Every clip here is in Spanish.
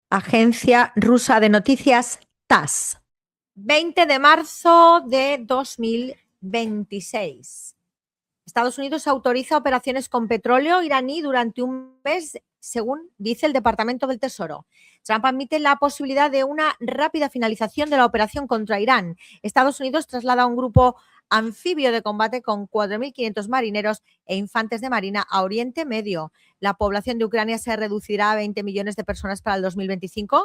Agencia rusa de noticias TASS. 20 de marzo de 2026. Estados Unidos autoriza operaciones con petróleo iraní durante un mes, según dice el Departamento del Tesoro. Trump admite la posibilidad de una rápida finalización de la operación contra Irán. Estados Unidos traslada un grupo anfibio de combate con 4.500 marineros e infantes de marina a Oriente Medio. La población de Ucrania se reducirá a 20 millones de personas para el 2025,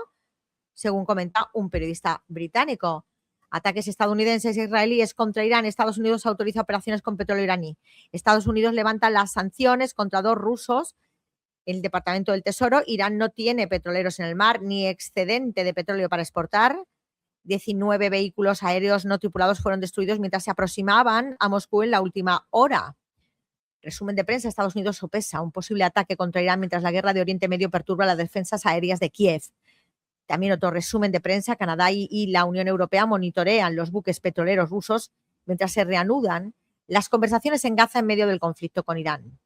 según comenta un periodista británico. Ataques estadounidenses e israelíes contra Irán. Estados Unidos autoriza operaciones con petróleo iraní. Estados Unidos levanta las sanciones contra 2 rusos. El Departamento del Tesoro. Irán no tiene petroleros en el mar ni excedente de petróleo para exportar. 19 vehículos aéreos no tripulados fueron destruidos mientras se aproximaban a Moscú en la última hora. Resumen de prensa. Estados Unidos sopesa un posible ataque contra Irán mientras la guerra de Oriente Medio perturba las defensas aéreas de Kiev. También otro resumen de prensa. Canadá y la Unión Europea monitorean los buques petroleros rusos mientras se reanudan las conversaciones en Gaza en medio del conflicto con Irán.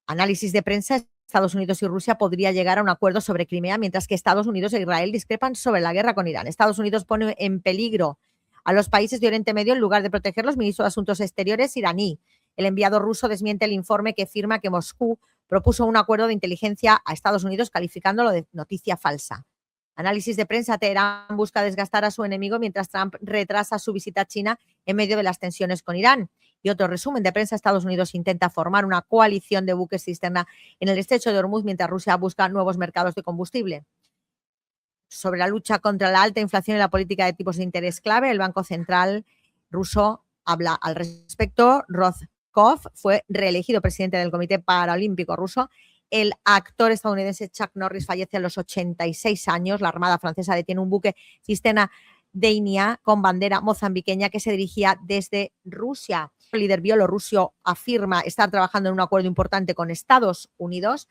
Análisis de prensa. Estados Unidos y Rusia podría llegar a un acuerdo sobre Crimea, mientras que Estados Unidos e Israel discrepan sobre la guerra con Irán. Estados Unidos pone en peligro a los países de Oriente Medio en lugar de protegerlos. Ministro de Asuntos Exteriores iraní. El enviado ruso desmiente el informe que afirma que Moscú propuso un acuerdo de inteligencia a Estados Unidos, calificándolo de noticia falsa. Análisis de prensa. Teherán busca desgastar a su enemigo mientras Trump retrasa su visita a China en medio de las tensiones con Irán. Y otro resumen de prensa. Estados Unidos intenta formar una coalición de buques cisterna en el estrecho de Hormuz mientras Rusia busca nuevos mercados de combustible. Sobre la lucha contra la alta inflación y la política de tipos de interés clave, el Banco Central ruso habla al respecto. Rozhkov fue reelegido presidente del Comité Paralímpico ruso. El actor estadounidense Chuck Norris fallece a los 86 años. La Armada francesa detiene un buque cisterna Deinia con bandera mozambiqueña que se dirigía desde Rusia. El líder bielorruso afirma estar trabajando en un acuerdo importante con Estados Unidos.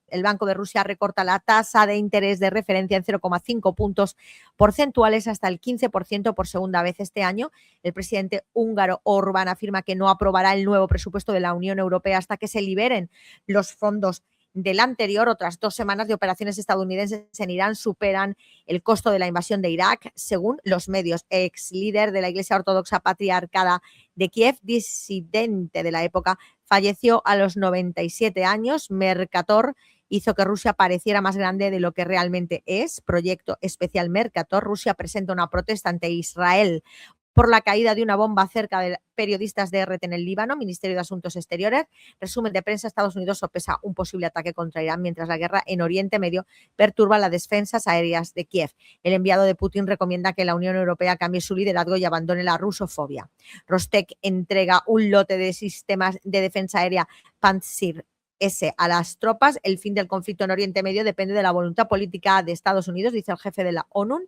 El Banco de Rusia recorta la tasa de interés de referencia en 0,5 puntos porcentuales hasta el 15% por segunda vez este año. El presidente húngaro Orbán afirma que no aprobará el nuevo presupuesto de la Unión Europea hasta que se liberen los fondos del anterior. Otras 2 semanas de operaciones estadounidenses en Irán superan el costo de la invasión de Irak, según los medios. Ex líder de la Iglesia Ortodoxa Patriarcada de Kiev, disidente de la época, falleció a los 97 años. Mercator hizo que Rusia pareciera más grande de lo que realmente es. Proyecto especial Mercator. Rusia presenta una protesta ante Israel por la caída de una bomba cerca de periodistas de RT en el Líbano. Ministerio de Asuntos Exteriores. Resumen de prensa. Estados Unidos sopesa un posible ataque contra Irán mientras la guerra en Oriente Medio perturba las defensas aéreas de Kiev. El enviado de Putin recomienda que la Unión Europea cambie su liderazgo y abandone la rusofobia. Rostec entrega un lote de sistemas de defensa aérea Pantsir S a las tropas. El fin del conflicto en Oriente Medio depende de la voluntad política de Estados Unidos, dice el jefe de la ONU.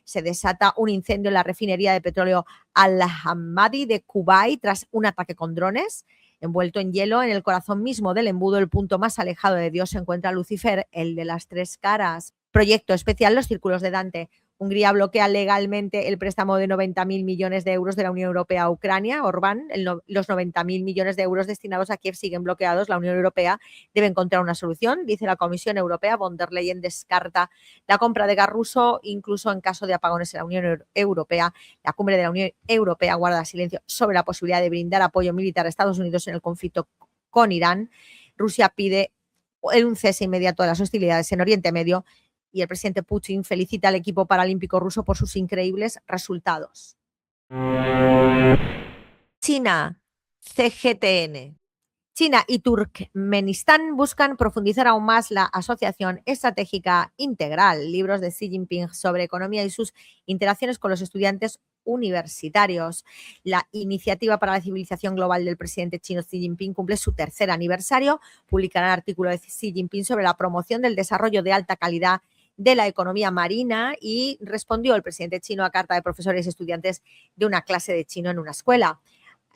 Se desata un incendio en la refinería de petróleo Al-Hamadi de Kuwait tras un ataque con drones. Envuelto en hielo, en el corazón mismo del embudo, el punto más alejado de Dios, se encuentra Lucifer, el de las 3 caras. Proyecto especial Los Círculos de Dante. Hungría bloquea legalmente el préstamo de 90.000 millones de euros de la Unión Europea a Ucrania. Orbán, los 90.000 millones de euros destinados a Kiev siguen bloqueados. La Unión Europea debe encontrar una solución, dice la Comisión Europea. Von der Leyen descarta la compra de gas ruso, incluso en caso de apagones en la Unión Europea. La cumbre de la Unión Europea guarda silencio sobre la posibilidad de brindar apoyo militar a Estados Unidos en el conflicto con Irán. Rusia pide un cese inmediato de las hostilidades en Oriente Medio. Y el presidente Putin felicita al equipo paralímpico ruso por sus increíbles resultados. China, CGTN. China y Turkmenistán buscan profundizar aún más la asociación estratégica integral. Libros de Xi Jinping sobre economía y sus interacciones con los estudiantes universitarios. La iniciativa para la civilización global del presidente chino Xi Jinping cumple su 3er aniversario. Publicará un artículo de Xi Jinping sobre la promoción del desarrollo de alta calidad de la economía marina y respondió el presidente chino a carta de profesores y estudiantes de una clase de chino en una escuela.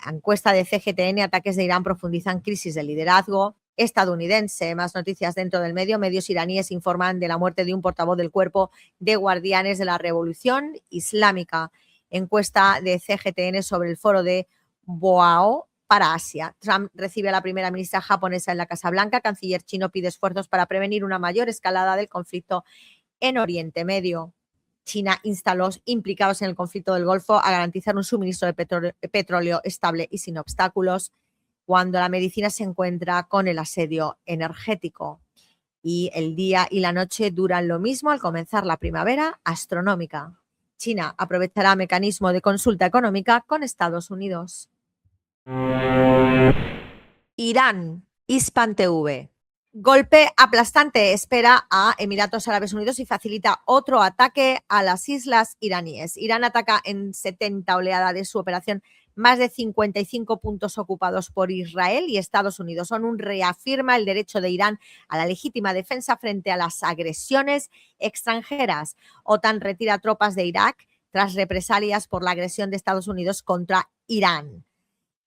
Encuesta de CGTN. Ataques de Irán profundizan crisis de liderazgo estadounidense. Más noticias dentro del medio. Medios iraníes informan de la muerte de un portavoz del Cuerpo de Guardianes de la Revolución Islámica. Encuesta de CGTN sobre el foro de Boao para Asia. Trump recibe a la primera ministra japonesa en la Casa Blanca. Canciller chino pide esfuerzos para prevenir una mayor escalada del conflicto en Oriente Medio. China insta a los implicados en el conflicto del Golfo a garantizar un suministro de petróleo estable y sin obstáculos cuando la medicina se encuentra con el asedio energético. Y el día y la noche duran lo mismo al comenzar la primavera astronómica. China aprovechará mecanismo de consulta económica con Estados Unidos. Irán, Hispan TV. Golpe aplastante espera a Emiratos Árabes Unidos y facilita otro ataque a las islas iraníes. Irán ataca en 70 oleada de su operación más de 55 puntos ocupados por Israel y Estados Unidos. ONU reafirma el derecho de Irán a la legítima defensa frente a las agresiones extranjeras. OTAN retira tropas de Irak tras represalias por la agresión de Estados Unidos contra Irán.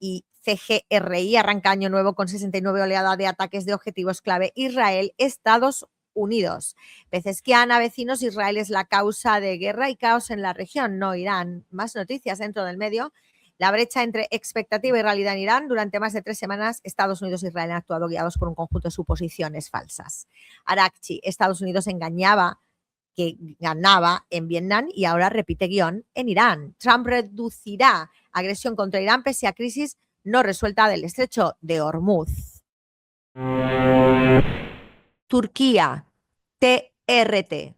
Y CGRI arranca año nuevo con 69 oleadas de ataques de objetivos clave Israel, Estados Unidos. Pezeshkian a vecinos, Israel es la causa de guerra y caos en la región, no Irán. Más noticias dentro del medio. La brecha entre expectativa y realidad en Irán. Durante más de 3 semanas, Estados Unidos e Israel han actuado guiados por un conjunto de suposiciones falsas. Arakchi, Estados Unidos engañaba que ganaba en Vietnam y ahora repite guión en Irán. Trump reducirá agresión contra Irán pese a crisis no resuelta del estrecho de Hormuz. Turquía, TRT.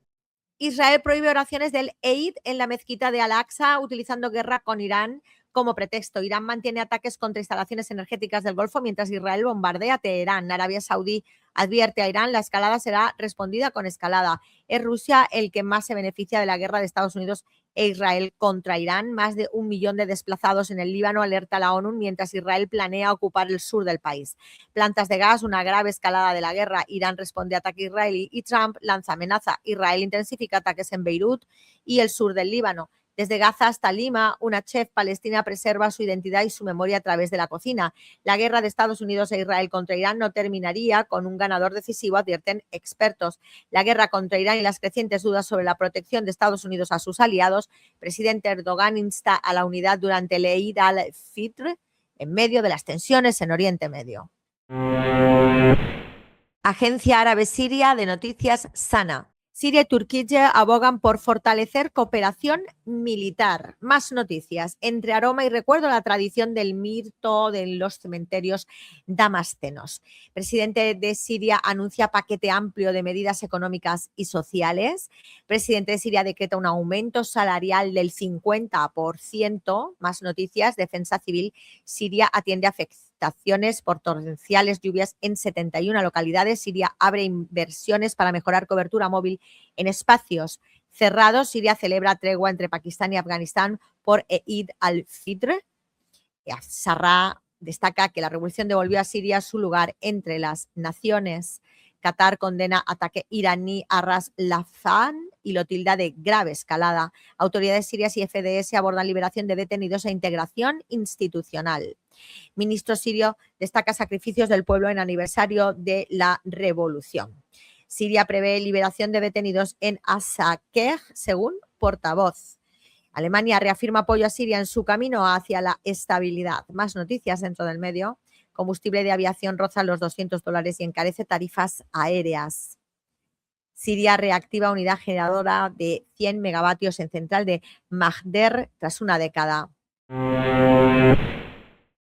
Israel prohíbe oraciones del Eid en la mezquita de Al-Aqsa utilizando guerra con Irán como pretexto. Irán mantiene ataques contra instalaciones energéticas del Golfo mientras Israel bombardea Teherán. Arabia Saudí advierte a Irán la escalada será respondida con escalada. Es Rusia el que más se beneficia de la guerra de Estados Unidos e Israel contra Irán. Más de 1 millón de desplazados en el Líbano, alerta la ONU, mientras Israel planea ocupar el sur del país. Plantas de gas, una grave escalada de la guerra. Irán responde a ataque israelí y Trump lanza amenaza. Israel intensifica ataques en Beirut y el sur del Líbano. Desde Gaza hasta Lima, una chef palestina preserva su identidad y su memoria a través de la cocina. La guerra de Estados Unidos e Israel contra Irán no terminaría con un ganador decisivo, advierten expertos. La guerra contra Irán y las crecientes dudas sobre la protección de Estados Unidos a sus aliados. Presidente Erdogan insta a la unidad durante el Eid al-Fitr en medio de las tensiones en Oriente Medio. Agencia Árabe Siria de noticias Sana. Siria y Turquía abogan por fortalecer cooperación militar. Más noticias. Entre aroma y recuerdo la tradición del mirto de los cementerios damascenos. Presidente de Siria anuncia paquete amplio de medidas económicas y sociales. Presidente de Siria decreta un aumento salarial del 50%. Más noticias. Defensa Civil Siria atiende afecciones por torrenciales lluvias en 71 localidades. Siria abre inversiones para mejorar cobertura móvil en espacios cerrados. Siria celebra tregua entre Pakistán y Afganistán por Eid al-Fitr. Sarraj destaca que la revolución devolvió a Siria su lugar entre las naciones. Qatar condena ataque iraní a Ras Laffan y lo tilda de grave escalada. Autoridades sirias y FDS abordan liberación de detenidos e integración institucional. Ministro sirio destaca sacrificios del pueblo en aniversario de la revolución. Siria prevé liberación de detenidos en Asakeh, según portavoz. Alemania reafirma apoyo a Siria en su camino hacia la estabilidad. Más noticias dentro del medio. Combustible de aviación roza los $200 y encarece tarifas aéreas. Siria reactiva unidad generadora de 100 megavatios en central de Magder tras una década.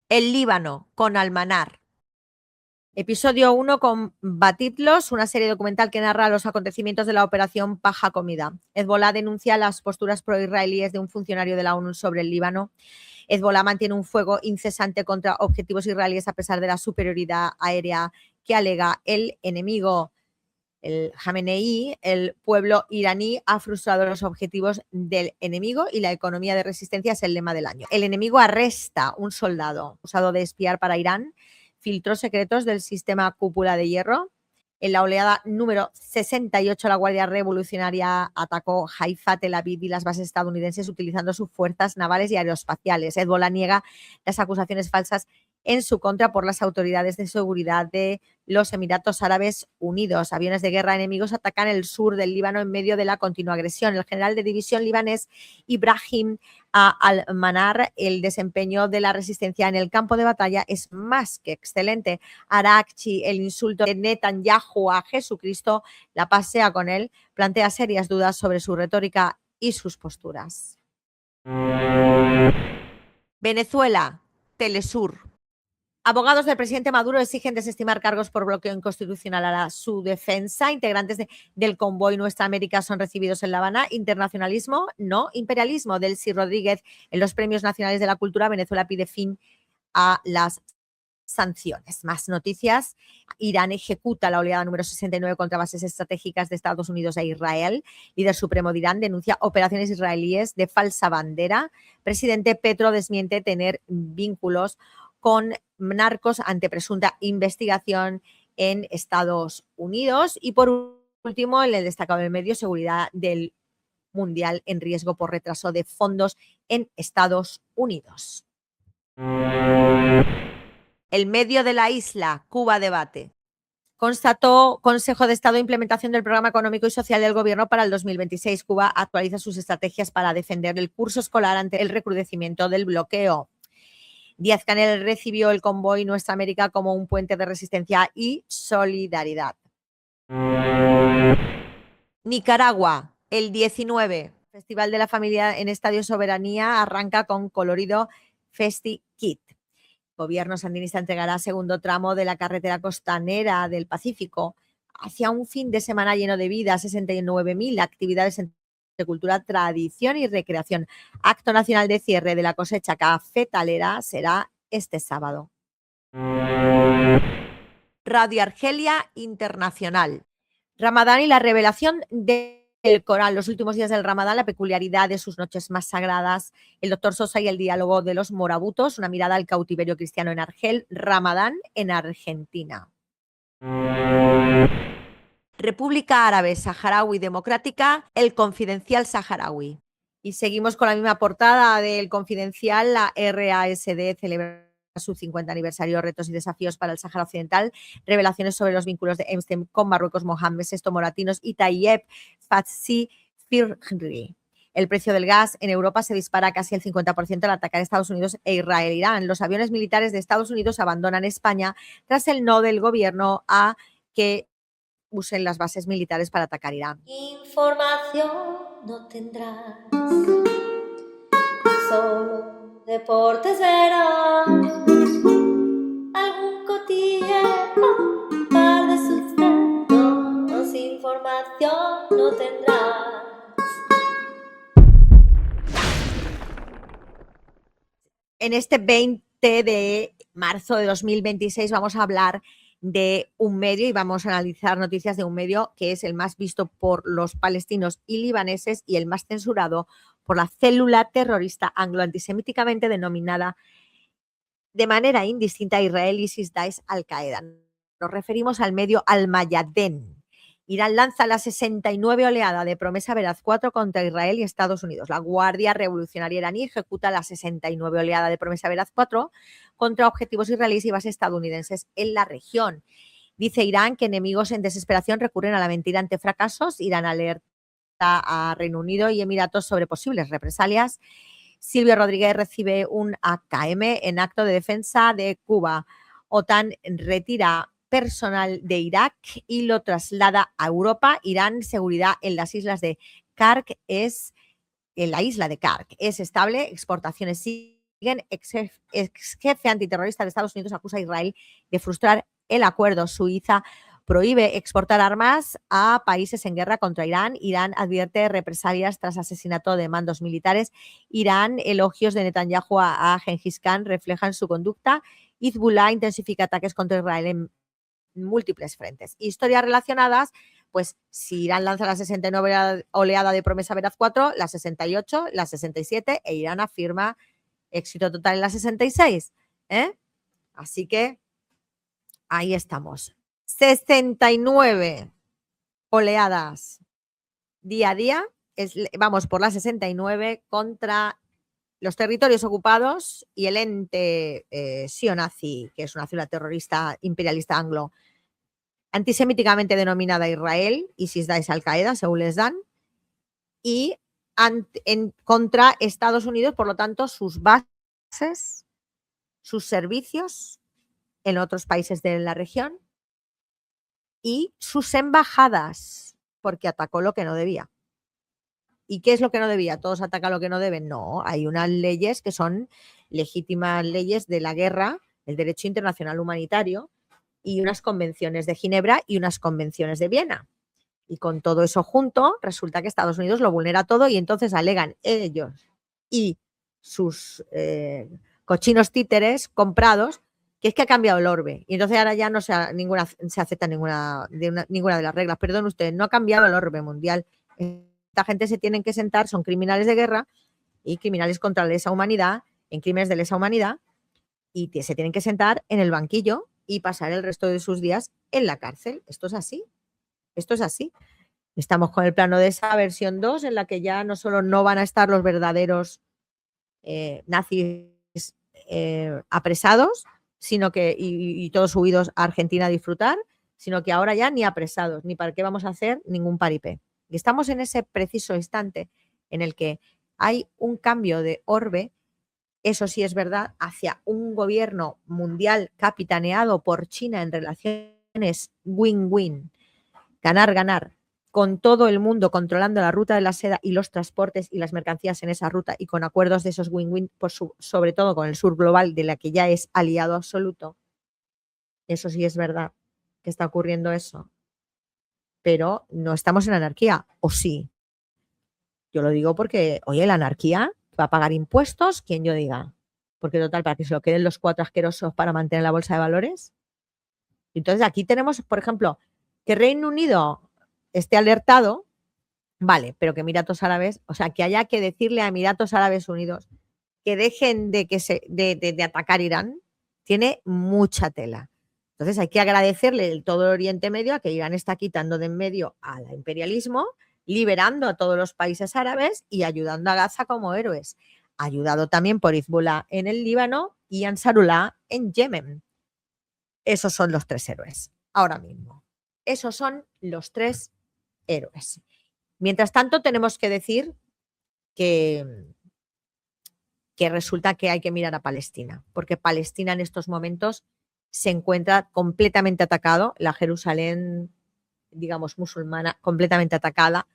El Líbano con Almanar. Episodio 1 con Batitlos, una serie documental que narra los acontecimientos de la operación Paja Comida. Hezbollah denuncia las posturas pro-israelíes de un funcionario de la ONU sobre el Líbano. Hezbollah mantiene un fuego incesante contra objetivos israelíes a pesar de la superioridad aérea que alega el enemigo. El Jamenei, el pueblo iraní, ha frustrado los objetivos del enemigo y la economía de resistencia es el lema del año. El enemigo arresta un soldado acusado de espiar para Irán, filtró secretos del sistema cúpula de hierro. En la oleada número 68, la Guardia Revolucionaria atacó Haifa, Tel Aviv y las bases estadounidenses utilizando sus fuerzas navales y aeroespaciales. Hezbollah niega las acusaciones falsas en su contra por las autoridades de seguridad de los Emiratos Árabes Unidos. Aviones de guerra enemigos atacan el sur del Líbano en medio de la continua agresión. El general de división libanés Ibrahim Al-Manar, el desempeño de la resistencia en el campo de batalla es más que excelente. Arakchi, el insulto de Netanyahu a Jesucristo, la pasea con él, plantea serias dudas sobre su retórica y sus posturas. Venezuela, Telesur. Abogados del presidente Maduro exigen desestimar cargos por bloqueo inconstitucional a su defensa. Integrantes del convoy Nuestra América son recibidos en La Habana. Internacionalismo, no imperialismo. Delcy Rodríguez en los Premios Nacionales de la Cultura. Venezuela pide fin a las sanciones. Más noticias. Irán ejecuta la oleada número 69 contra bases estratégicas de Estados Unidos e Israel. Líder supremo de Irán denuncia operaciones israelíes de falsa bandera. Presidente Petro desmiente tener vínculos con narcos ante presunta investigación en Estados Unidos. Y por último, el destacado del medio, seguridad del mundial en riesgo por retraso de fondos en Estados Unidos. El medio de la isla, Cuba debate. Constató Consejo de Estado implementación del Programa Económico y Social del Gobierno para el 2026. Cuba actualiza sus estrategias para defender el curso escolar ante el recrudecimiento del bloqueo. Díaz-Canel recibió el convoy Nuestra América como un puente de resistencia y solidaridad. Nicaragua, el 19. Festival de la Familia en Estadio Soberanía arranca con colorido Festi Kit. Gobierno sandinista entregará segundo tramo de la carretera costanera del Pacífico hacia un fin de semana lleno de vida. 69.000 actividades entre cultura, tradición y recreación. Acto nacional de cierre de la cosecha cafetalera será este sábado. Radio Argelia Internacional. Ramadán y la revelación del Corán. Los últimos días del Ramadán, la peculiaridad de sus noches más sagradas. El doctor Sosa y el diálogo de los morabutos. Una mirada al cautiverio cristiano en Argel. Ramadán en Argentina. República Árabe Saharaui Democrática, el Confidencial Saharaui. Y seguimos con la misma portada del Confidencial. La RASD celebra su 50 aniversario, retos y desafíos para el Sáhara Occidental, revelaciones sobre los vínculos de Einstein con Marruecos, Mohamed VI Moratinos y Tayyip Fatsi Firri. El precio del gas en Europa se dispara casi el 50% al atacar Estados Unidos e Israel. Irán. Los aviones militares de Estados Unidos abandonan España tras el no del gobierno a que usen las bases militares para atacar Irán. Información no tendrás, solo deportes verás, algún cotilleo, un par de sustratos, información no tendrás. En este 20 de marzo de 2026 vamos a hablar de un medio y vamos a analizar noticias de un medio que es el más visto por los palestinos y libaneses y el más censurado por la célula terrorista anglo-antisemíticamente denominada de manera indistinta Israel, ISIS, Daesh, Al-Qaeda. Nos referimos al medio Al-Mayadeen. Irán lanza la 69 oleada de Promesa Veraz 4 contra Israel y Estados Unidos. La Guardia Revolucionaria iraní ejecuta la 69 oleada de Promesa Veraz 4 contra objetivos israelíes y bases estadounidenses en la región. Dice Irán que enemigos en desesperación recurren a la mentira ante fracasos. Irán alerta a Reino Unido y Emiratos sobre posibles represalias. Silvio Rodríguez recibe un AKM en acto de defensa de Cuba. OTAN retira personal de Irak y lo traslada a Europa. Irán, seguridad en las islas de Kark en la isla de Kark es estable, exportaciones siguen. Ex jefe antiterrorista de Estados Unidos acusa a Israel de frustrar el acuerdo. Suiza prohíbe exportar armas a países en guerra contra Irán. Irán advierte represalias tras asesinato de mandos militares. Irán, elogios de Netanyahu a Gengis Khan reflejan su conducta. Hezbollah intensifica ataques contra Israel en múltiples frentes. Historias relacionadas, pues si Irán lanza la 69 oleada de Promesa Veraz 4, la 68, la 67 e Irán afirma éxito total en la 66. Así que ahí estamos. 69 oleadas día a día. Vamos por la 69 contra los territorios ocupados y el ente sionazi, que es una célula terrorista imperialista anglo, antisemíticamente denominada Israel, ISIS, Daesh, Al-Qaeda, según les dan, y contra Estados Unidos, por lo tanto, sus bases, sus servicios en otros países de la región y sus embajadas, porque atacó lo que no debía. ¿Y qué es lo que no debía? ¿Todos atacan lo que no deben? No, hay unas leyes que son legítimas leyes de la guerra, el derecho internacional humanitario y unas convenciones de Ginebra y unas convenciones de Viena. Y con todo eso junto, resulta que Estados Unidos lo vulnera todo y entonces alegan ellos y sus cochinos títeres comprados que es que ha cambiado el orbe. Y entonces ahora ya no se acepta ninguna de las reglas. Perdón usted, no ha cambiado el orbe mundial. Esta gente se tienen que sentar, son criminales de guerra y criminales contra la lesa humanidad, en crímenes de lesa humanidad, y se tienen que sentar en el banquillo y pasar el resto de sus días en la cárcel. Esto es así. Esto es así. Estamos con el plano de esa versión 2, en la que ya no solo no van a estar los verdaderos nazis apresados, sino que y todos huidos a Argentina a disfrutar, sino que ahora ya ni apresados, ni para qué vamos a hacer ningún paripé. Y estamos en ese preciso instante en el que hay un cambio de orbe, eso sí es verdad, hacia un gobierno mundial capitaneado por China en relaciones win-win, ganar-ganar, con todo el mundo controlando la ruta de la seda y los transportes y las mercancías en esa ruta y con acuerdos de esos win-win, sobre todo con el sur global, de la que ya es aliado absoluto. Eso sí es verdad que está ocurriendo eso. Pero no estamos en anarquía, ¿o sí? Yo lo digo porque, oye, la anarquía va a pagar impuestos, quien yo diga. Porque total, para que se lo queden los 4 asquerosos para mantener la bolsa de valores. Entonces aquí tenemos, por ejemplo, que Reino Unido esté alertado, vale, pero que Emiratos Árabes, o sea, que haya que decirle a Emiratos Árabes Unidos que dejen de atacar Irán, tiene mucha tela. Entonces hay que agradecerle todo el Oriente Medio a que Irán está quitando de en medio al imperialismo, liberando a todos los países árabes y ayudando a Gaza como héroes. Ayudado también por Hezbollah en el Líbano y Ansarullah en Yemen. Esos son los 3 héroes, ahora mismo. Esos son los 3 héroes. Mientras tanto, tenemos que decir que resulta que hay que mirar a Palestina, porque Palestina en estos momentos se encuentra completamente atacado, la Jerusalén, digamos, musulmana, completamente atacada,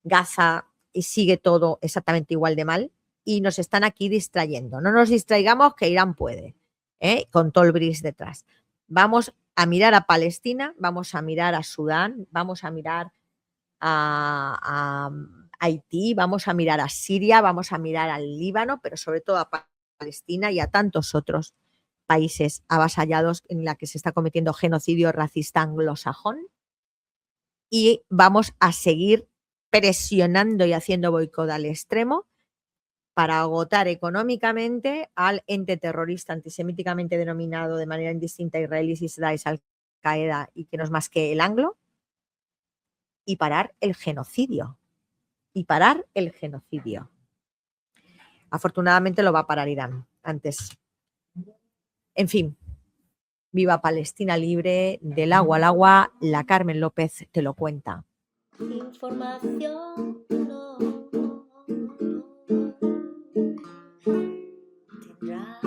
Gaza sigue todo exactamente igual de mal y nos están aquí distrayendo. No nos distraigamos que Irán puede, con todo el bris detrás. Vamos a mirar a Palestina, vamos a mirar a Sudán, vamos a mirar a Haití, vamos a mirar a Siria, vamos a mirar al Líbano, pero sobre todo a Palestina y a tantos otros países avasallados en la que se está cometiendo genocidio racista anglosajón. Y vamos a seguir presionando y haciendo boicot al extremo para agotar económicamente al ente terrorista antisemíticamente denominado de manera indistinta Israel, ISIS, Daesh, Al-Qaeda y que no es más que el anglo, y parar el genocidio. Afortunadamente lo va a parar Irán antes. En fin, viva Palestina libre, del agua al agua, la Carmen López te lo cuenta. Información no tendrá.